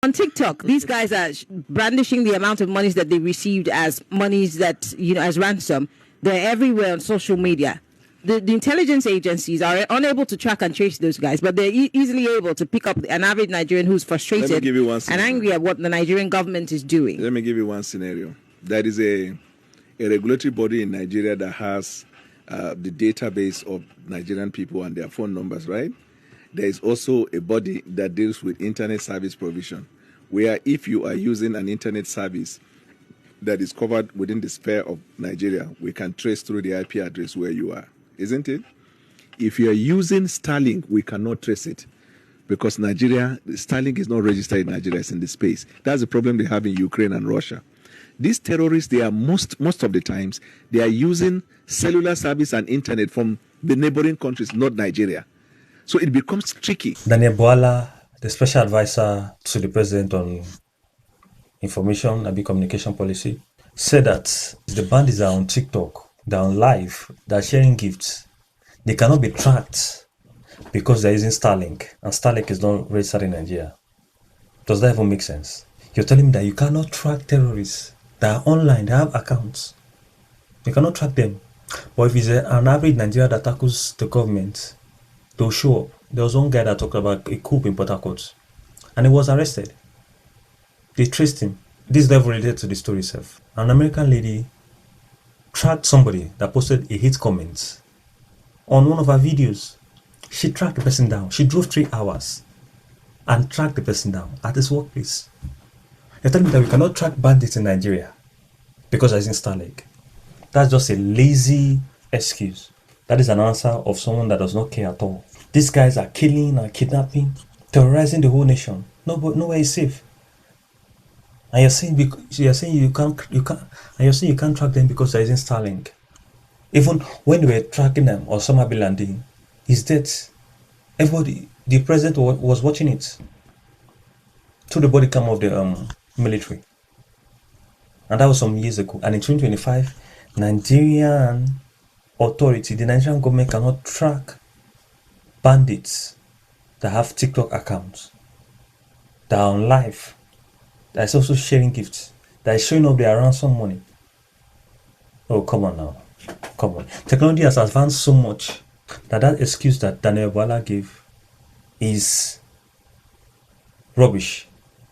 On TikTok, these guys are brandishing the amount of monies that they received as monies that, as ransom. They're everywhere on social media. The intelligence agencies are unable to track and trace those guys, but they're easily able to pick up an average Nigerian who's frustrated and angry at what the Nigerian government is doing. Let me give you one scenario. There is a regulatory body in Nigeria that has the database of Nigerian people and their phone numbers, right? There is also a body that deals with internet service provision, where if you are using an internet service that is covered within the sphere of Nigeria, we can trace through the IP address where you are, isn't it? If you are using Starlink, we cannot trace it because Starlink is not registered in Nigeria, it's in the space. That's the problem they have in Ukraine and Russia. These terrorists, they are most of the times, they are using cellular service and internet from the neighboring countries, not Nigeria. So it becomes tricky. Daniel Bwala, the special advisor to the president on information and communication policy, said that the bandits are on TikTok, they're on live, they're sharing gifts. They cannot be tracked because they're using Starlink, and Starlink is not registered in Nigeria. Does that even make sense? You're telling me that you cannot track terrorists that are online, they have accounts. You cannot track them. But if it's an average Nigeria that tackles the government, they'll show up. There was one guy that talked about a coup in Port Harcourt, and he was arrested. They traced him. This is never related to the story itself. An American lady tracked somebody that posted a hate comment on one of her videos. She tracked the person down. She drove 3 hours and tracked the person down at his workplace. You're telling me that we cannot track bandits in Nigeria because I in Starlink. That's just a lazy excuse. That is an answer of someone that does not care at all. These guys are killing and kidnapping, terrorizing the whole nation. Nowhere is safe. And you're saying you can't track them because there isn't Starlink. Even when we were tracking them, Osama bin Laden, he's dead. Everybody, the president was watching it. To the body cam of the military. And that was some years ago. And in 2025, Nigerian authority, the Nigerian government cannot track bandits that have TikTok accounts, that are on live, that is also sharing gifts, that is showing up their ransom money. Oh, come on now. Come on. Technology has advanced so much that excuse that Daniel Bwala gave is rubbish.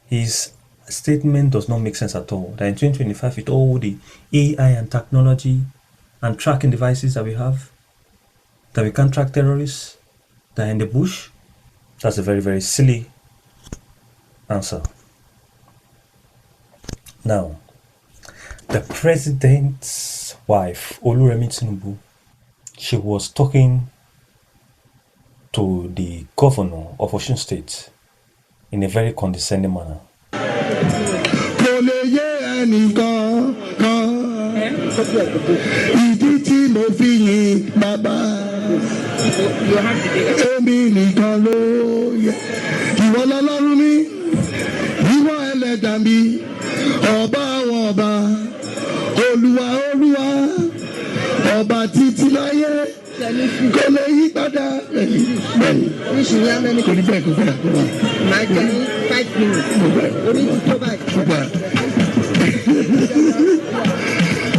His statement does not make sense at all. That in 2025, with all the AI and technology and tracking devices that we have, that we can't track terrorists that are in the bush, that's a very, very silly answer. Now, the president's wife, Remi Tinubu, she was talking to the governor of Osun State in a very condescending manner. Ọba títí láyé kò lè yí padà. Kò ní bẹ́ẹ̀ kò fẹ́. Máa jẹ́ 5 minutes. Orí ti tó báyìí.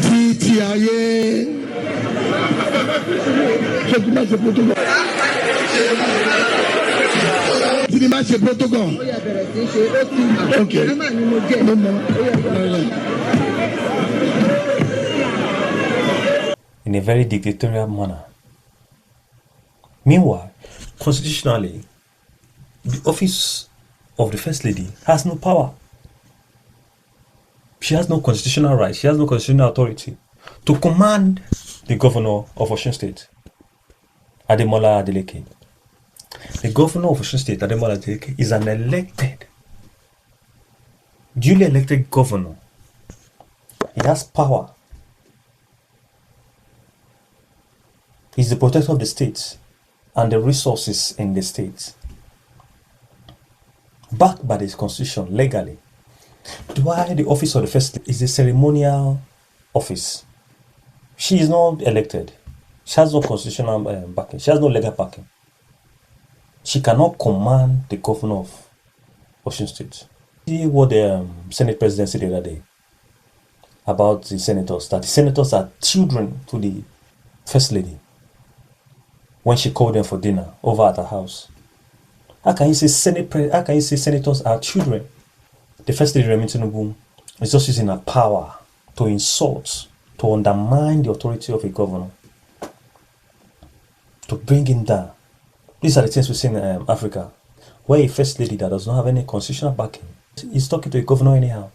Títí ayé. Ṣé kí n bá ṣe protocol? Kí ni bá ṣe protocol? Ó yà bẹ̀rẹ̀ sí ṣe ó ti. Ok. Ẹ máa ní mo jẹ́. Mo mọ̀. In a very dictatorial manner. Meanwhile, constitutionally, the office of the First Lady has no power. She has no constitutional right, she has no constitutional authority to command the governor of Osun State, Adeleke. The governor of Osun State, Adeleke, is an elected, duly elected governor. He has power. He's the protector of the state and the resources in the state, backed by the constitution legally. Why the office of the First Lady is a ceremonial office. She is not elected. She has no constitutional backing. She has no legal backing. She cannot command the governor of Osun State. See what the Senate president said the other day about the senators, that the senators are children to the first lady when she called them for dinner over at her house. How can you say senators are children? The first lady, Remi Tinubu, is just using her power to insult, to undermine the authority of a governor, to bring him down. These are the things we see in Africa, where a first lady that does not have any constitutional backing is talking to a governor anyhow.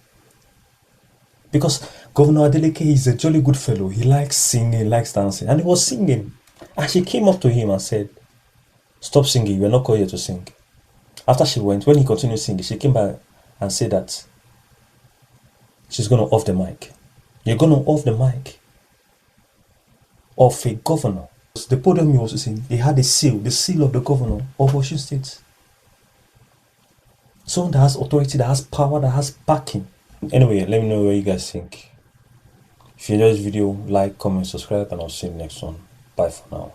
Because Governor Adeleke is a jolly good fellow. He likes singing, he likes dancing. And he was singing. And she came up to him and said, "Stop singing, you are not called here to sing." After she went, when he continued singing, she came back and said that she's going to off the mic. You're going to off the mic of a governor. The podium he was using, he had the seal of the governor of Osun State. Someone that has authority, that has power, that has backing. Anyway, let me know what you guys think. If you enjoyed this video, like, comment, subscribe, and I'll see you next one. Bye for now.